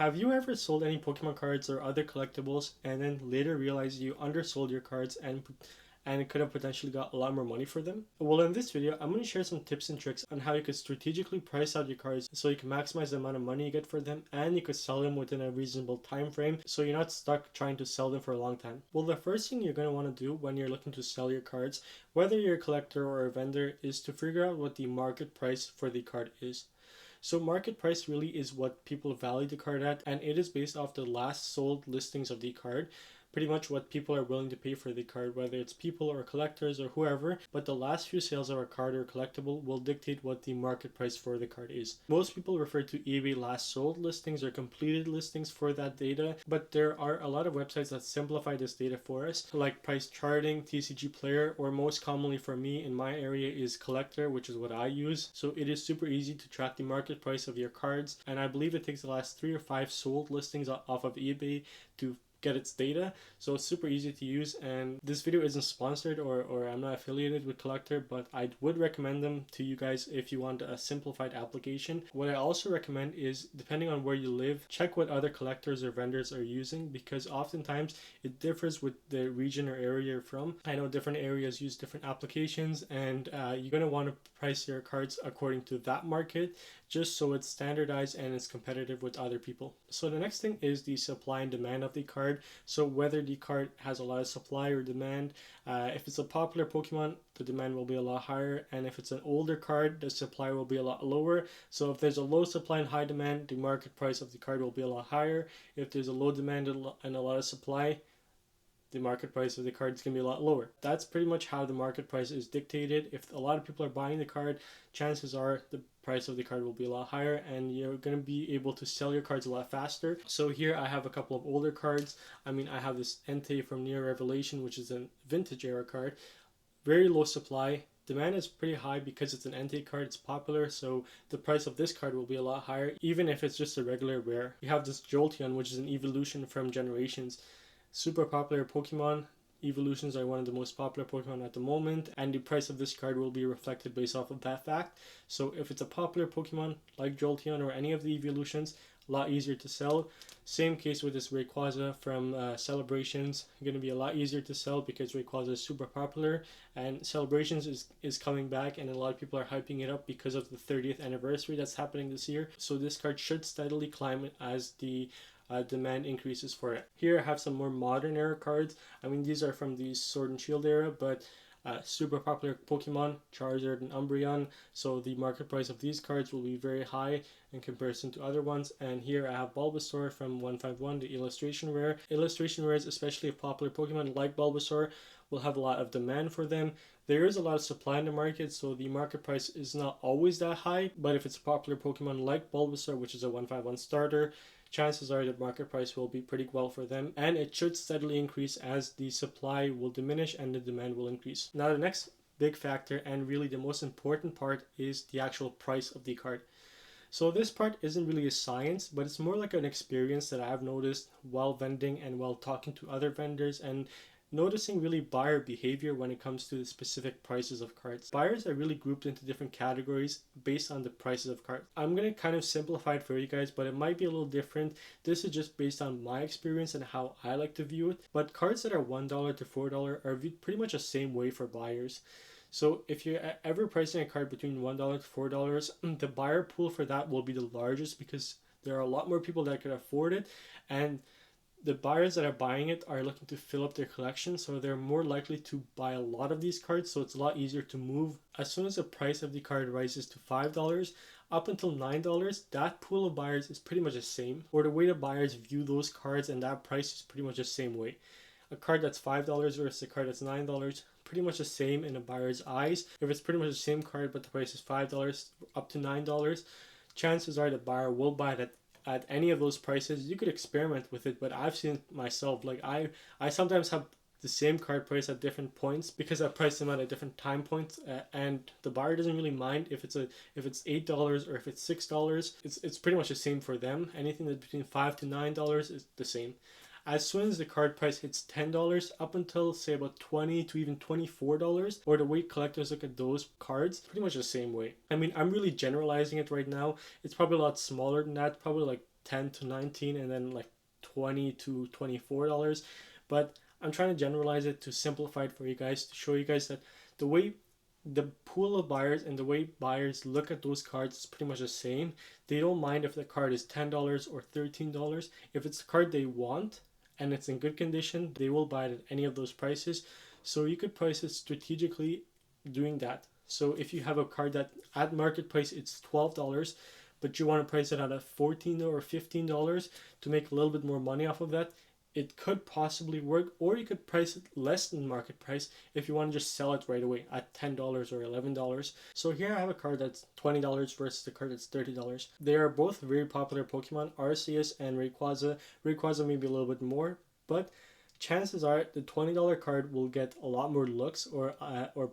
Have you ever sold any Pokemon cards or other collectibles and then later realized you undersold your cards and could have potentially got a lot more money for them? Well, in this video, I'm going to share some tips and tricks on how you could strategically price out your cards so you can maximize the amount of money you get for them and you could sell them within a reasonable time frame so you're not stuck trying to sell them for a long time. Well, the first thing you're going to want to do when you're looking to sell your cards, whether you're a collector or a vendor, is to figure out what the market price for the card is. So market price really is what people value the card at, and it is based off the last sold listings of the card. Pretty much what people are willing to pay for the card, whether it's people or collectors or whoever, but the last few sales of a card or collectible will dictate what the market price for the card is. Most people refer to eBay last sold listings or completed listings for that data, but there are a lot of websites that simplify this data for us, like Price Charting, TCG Player, or most commonly for me in my area is Collector, which is what I use. So it is super easy to track the market price of your cards, and I believe it takes the last 3 or 5 sold listings off of eBay to get its data, so it's super easy to use. And this video isn't sponsored or I'm not affiliated with Collector, but I would recommend them to you guys if you want a simplified application. What I also recommend is, depending on where you live, check what other collectors or vendors are using, because oftentimes it differs with the region or area you're from. I know different areas use different applications, and you're going to want to price your cards according to that market, just so it's standardized and it's competitive with other people. So the next thing is the supply and demand of the card. So whether the card has a lot of supply or demand, if it's a popular Pokemon, the demand will be a lot higher, and if it's an older card, the supply will be a lot lower. So if there's a low supply and high demand, the market price of the card will be a lot higher. If there's a low demand and a lot of supply, the market price of the card is going to be a lot lower. That's pretty much how the market price is dictated. If a lot of people are buying the card, chances are the price of the card will be a lot higher and you're going to be able to sell your cards a lot faster. So here I have a couple of older cards. I have this Entei from Near Revelation, which is a vintage era card. Very low supply. Demand is pretty high because it's an Entei card, it's popular, so the price of this card will be a lot higher, even if it's just a regular rare. You have this Jolteon, which is an evolution from Generations. Super popular Pokemon. Evolutions are one of the most popular Pokemon at the moment, and the price of this card will be reflected based off of that fact. So if it's a popular Pokemon like Jolteon or any of the evolutions, a lot easier to sell. Same case with this Rayquaza from Celebrations, going to be a lot easier to sell because Rayquaza is super popular, and Celebrations is coming back, and a lot of people are hyping it up because of the 30th anniversary that's happening this year. So this card should steadily climb as the demand increases for it. Here I have some more modern era cards. These are from the Sword and Shield era, but super popular Pokemon, Charizard and Umbreon. So the market price of these cards will be very high in comparison to other ones. And here I have Bulbasaur from 151, the illustration rare. Illustration rares, especially of popular Pokemon like Bulbasaur, will have a lot of demand for them. There is a lot of supply in the market, so the market price is not always that high, but if it's a popular Pokemon like Bulbasaur, which is a 151 starter, chances are the market price will be pretty well for them, and it should steadily increase as the supply will diminish and the demand will increase. Now the next big factor, and really the most important part, is the actual price of the card. So this part isn't really a science, but it's more like an experience that I've noticed while vending and while talking to other vendors and noticing really buyer behavior when it comes to the specific prices of cards. Buyers are really grouped into different categories based on the prices of cards. I'm going to kind of simplify it for you guys, but it might be a little different. This is just based on my experience and how I like to view it. But cards that are $1 to $4 are viewed pretty much the same way for buyers. So if you're ever pricing a card between $1 to $4, the buyer pool for that will be the largest because there are a lot more people that could afford it, and the buyers that are buying it are looking to fill up their collection, so they're more likely to buy a lot of these cards, so it's a lot easier to move. As soon as the price of the card rises to $5, up until $9, that pool of buyers is pretty much the same, or the way the buyers view those cards and that price is pretty much the same way. A card that's $5 versus a card that's $9, pretty much the same in a buyer's eyes. If it's pretty much the same card but the price is $5 up to $9, chances are the buyer will buy that at any of those prices. You could experiment with it, but I've seen it myself. Like I sometimes have the same card price at different points because I price them at different time points, and the buyer doesn't really mind if it's $8 or if it's $6. It's pretty much the same for them. Anything that's between $5 to $9 is the same. As soon as the card price hits $10 up until say about $20 to even $24, or the way collectors look at those cards, pretty much the same way. I'm really generalizing it right now. It's probably a lot smaller than that, probably like $10 to $19, and then like $20 to $24. But I'm trying to generalize it to simplify it for you guys, to show you guys that the way the pool of buyers and the way buyers look at those cards is pretty much the same. They don't mind if the card is $10 or $13. If it's a card they want and it's in good condition, they will buy it at any of those prices. So you could price it strategically doing that. So if you have a card that at market price it's $12, but you want to price it at a $14 or $15 to make a little bit more money off of that, it could possibly work. Or you could price it less than market price if you want to just sell it right away at $10 or $11. So here I have a card that's $20 versus the card that's $30. They are both very popular Pokemon, Arceus and Rayquaza. Rayquaza maybe a little bit more, but chances are the $20 card will get a lot more looks, or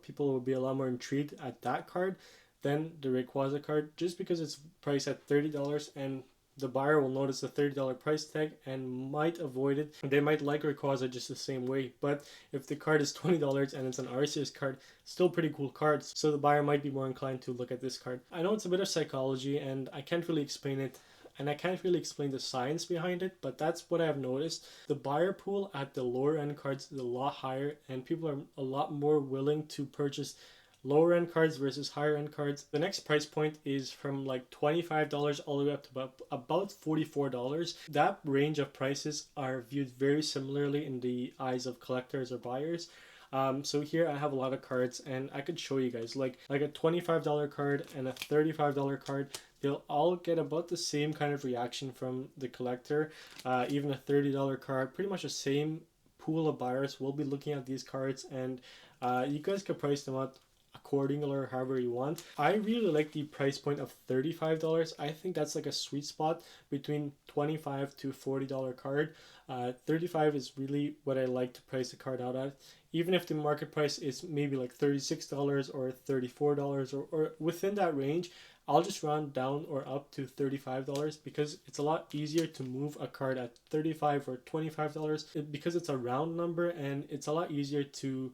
people will be a lot more intrigued at that card than the Rayquaza card, just because it's priced at $30 and the buyer will notice the $30 price tag and might avoid it. They might like Rayquaza just the same way, but if the card is $20 and it's an Arceus card, still pretty cool cards, so the buyer might be more inclined to look at this card. I know it's a bit of psychology and I can't really explain it, and I can't really explain the science behind it, but that's what I've noticed. The buyer pool at the lower end cards is a lot higher, and people are a lot more willing to purchase lower end cards versus higher end cards. The next price point is from like $25 all the way up to about $44. That range of prices are viewed very similarly in the eyes of collectors or buyers. So here I have a lot of cards and I could show you guys like a $25 card and a $35 card. They'll all get about the same kind of reaction from the collector. Even a $30 card, pretty much the same pool of buyers will be looking at these cards, and you guys can price them out accordingly or however you want. I really like the price point of $35. I think that's like a sweet spot between $25 to $40 card. 35 is really what I like to price the card out at. Even if the market price is maybe like $36 or $34 or within that range, I'll just round down or up to $35 because it's a lot easier to move a card at $35 or $25 because it's a round number, and it's a lot easier to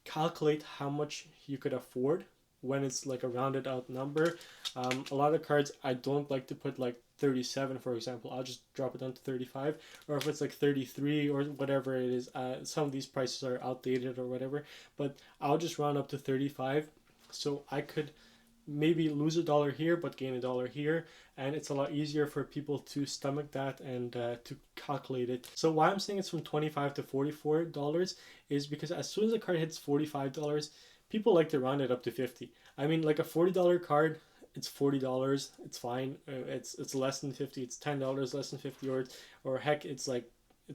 calculate how much you could afford when it's like a rounded out number. A lot of cards I don't like to put like 37, for example. I'll just drop it down to 35, or if it's like 33 or whatever it is, some of these prices are outdated or whatever, but I'll just round up to 35 so I could maybe lose $1 here but gain $1 here, and it's a lot easier for people to stomach that and to calculate it. So why I'm saying it's from $25 to $44 is because as soon as a card hits $45, people like to round it up to 50. I mean, like a $40 card, it's $40, it's fine. It's less than 50, it's $10 less than 50, or heck, it's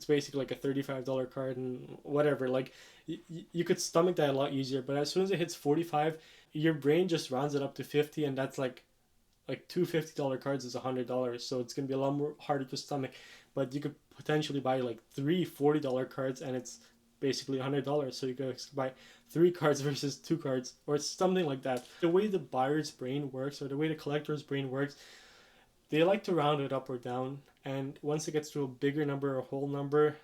basically like a $35 card and whatever. Like you could stomach that a lot easier, but as soon as it hits 45, your brain just rounds it up to 50, and that's like two $50 cards is $100, so it's gonna be a lot more harder to stomach. But you could potentially buy like three $40 cards and it's basically $100, so you could buy 3 cards versus 2 cards or something like that. The way the buyer's brain works, or the way the collector's brain works, they like to round it up or down, and once it gets to a bigger number or a whole number,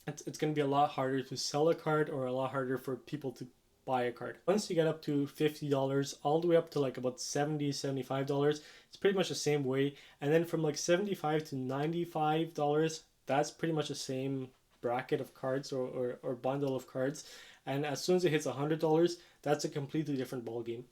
it's going to be a lot harder to sell a card or a lot harder for people to buy a card. Once you get up to $50 all the way up to like about $70, $75, it's pretty much the same way. And then from like $75 to $95, that's pretty much the same bracket of cards or bundle of cards. And as soon as it hits $100, that's a completely different ball game.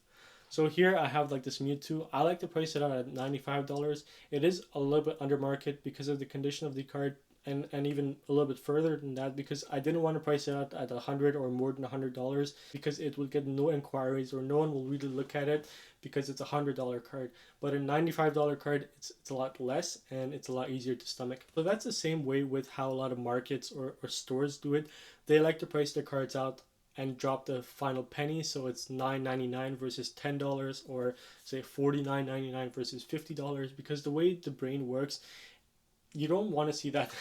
So here I have like this Mewtwo. I like to price it out at $95. It is a little bit under market because of the condition of the card, and even a little bit further than that because I didn't want to price it out at $100 or more than $100 because it would get no inquiries or no one will really look at it because it's a $100 card. But a $95 card, it's a lot less and it's a lot easier to stomach. So that's the same way with how a lot of markets or stores do it. They like to price their cards out and drop the final penny, so it's $9.99 versus $10, or say $49.99 versus $50, because the way the brain works, you don't want to see that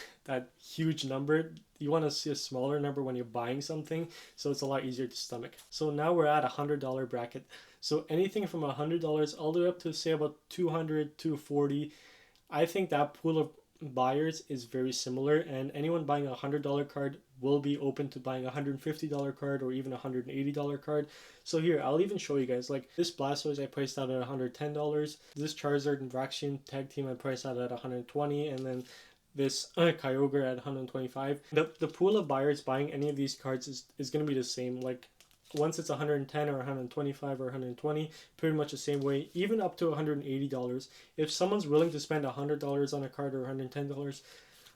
huge number. You want to see a smaller number when you're buying something, so it's a lot easier to stomach. So now we're at $100 bracket. So anything from $100 all the way up to say about $200, $240, I think that pool of buyers is very similar, and anyone buying a $100 card will be open to buying a $150 card or even a $180 card. So here, I'll even show you guys. Like this Blastoise I priced out at $110. This Charizard and Vaxian Tag Team I priced out at $120, and then this Kyogre at $125. The pool of buyers buying any of these cards is going to be the same. Like once it's 110 or 125 or 120, pretty much the same way, even up to $180. If someone's willing to spend $100 on a card or $110,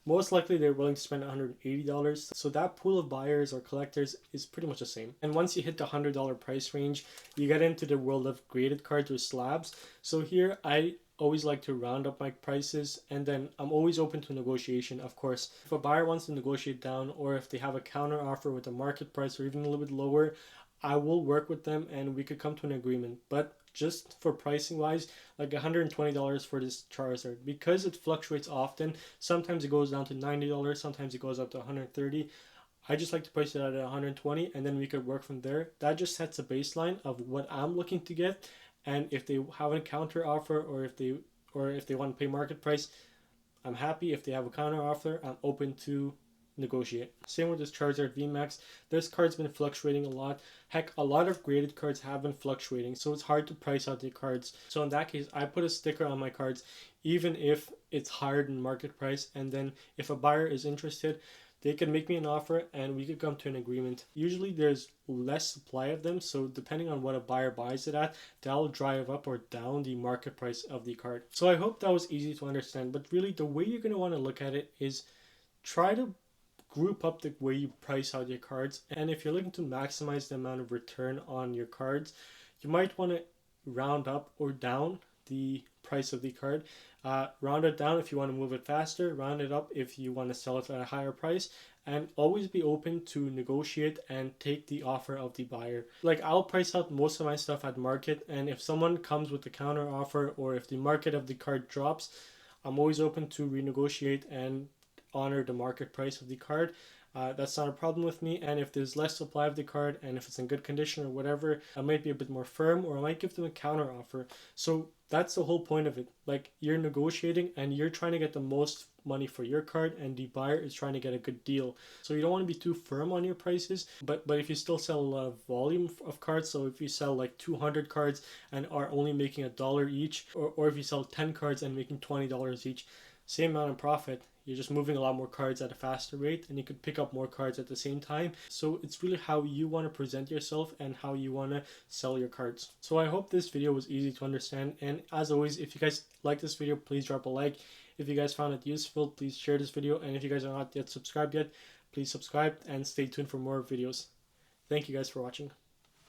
most likely they're willing to spend $180. So that pool of buyers or collectors is pretty much the same. And once you hit the $100 price range, you get into the world of graded cards or slabs. So here I always like to round up my prices, and then I'm always open to negotiation. Of course, if a buyer wants to negotiate down, or if they have a counter offer with a market price or even a little bit lower, I will work with them and we could come to an agreement. But just for pricing wise, like $120 for this Charizard, because it fluctuates often. Sometimes it goes down to $90, sometimes it goes up to $130. I just like to price it at $120, and then we could work from there. That just sets a baseline of what I'm looking to get. And if they have a counter offer, or if they want to pay market price, I'm happy. If they have a counter offer, I'm open to negotiate. Same with this Charizard VMAX. This card's been fluctuating a lot. Heck, a lot of graded cards have been fluctuating, so it's hard to price out the cards. So in that case, I put a sticker on my cards, even if it's higher than market price, and then if a buyer is interested, they can make me an offer and we could come to an agreement. Usually there's less supply of them, so depending on what a buyer buys it at, that'll drive up or down the market price of the card. So I hope that was easy to understand, but really the way you're going to want to look at it is try to group up the way you price out your cards. And if you're looking to maximize the amount of return on your cards, you might want to round up or down the price of the card. Round it down if you want to move it faster, round it up if you want to sell it at a higher price, and always be open to negotiate and take the offer of the buyer. Like I'll price out most of my stuff at market, and if someone comes with a counter offer or if the market of the card drops, I'm always open to renegotiate and honor the market price of the card. That's not a problem with me. And if there's less supply of the card and if it's in good condition or whatever, I might be a bit more firm, or I might give them a counter offer. So that's the whole point of it. Like you're negotiating and you're trying to get the most money for your card, and the buyer is trying to get a good deal. So you don't want to be too firm on your prices, but if you still sell a lot of volume of cards, so if you sell like 200 cards and are only making $1 each, or if you sell 10 cards and making $20 each, same amount of profit. You're just moving a lot more cards at a faster rate, and you could pick up more cards at the same time. So it's really how you want to present yourself and how you want to sell your cards. So I hope this video was easy to understand. And as always, if you guys like this video, please drop a like. If you guys found it useful, please share this video. And if you guys are not yet subscribed yet, please subscribe and stay tuned for more videos. Thank you guys for watching.